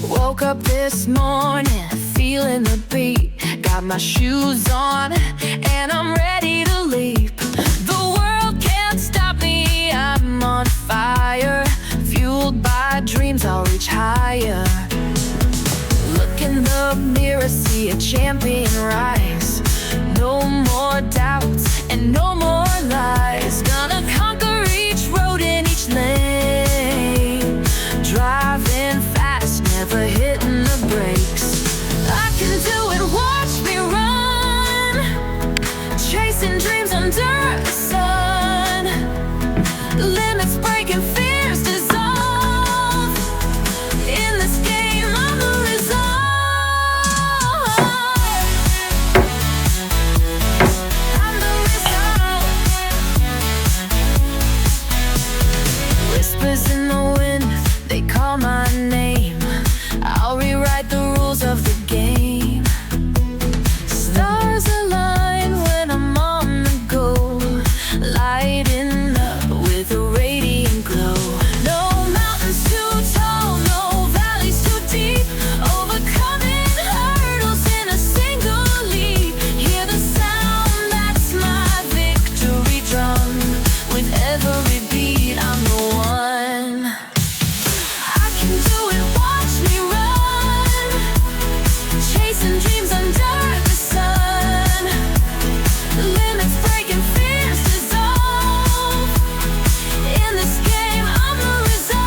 Woke up this morning, feeling the beat. Got my shoes on, and I'm ready to leap. The world can't stop me, I'm on fire. Fueled by dreams, I'll reach higher. Look in the mirror, see a champion rise. No more doubts and no more lies. Gonna conquer each road in each lane. Driving fast, never hitting the brakes. I can do it, watch me run. Chasing dreams under the sun. Limits breaking, fears dissolve. In this game, I'm the result. I'm the result. Whispers in the wind, they call my name. I'll rewrite the rules of the game. Stars align when I'm on the go, lighting up with a radiant glow. No mountains too tall, no valleys too deep. Overcoming hurdles in a single leap. Hear the sound, that's my victory drum. With every beat, I'm the one. I can do it, watch me run. Chasing dreams under the sun. Limits breaking, fears dissolve. In this game, I'm the result.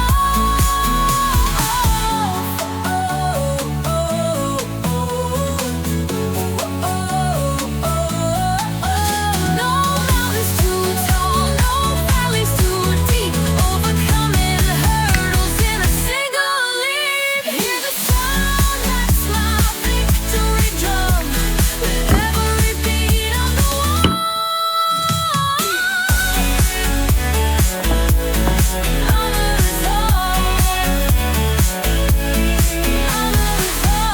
No mountains too tall, no valleys too deep. Overcoming hurdles in a single leap. Hear the sound, that's my victory drum. With every beat, I'm the one. I'm the result. I'm the result.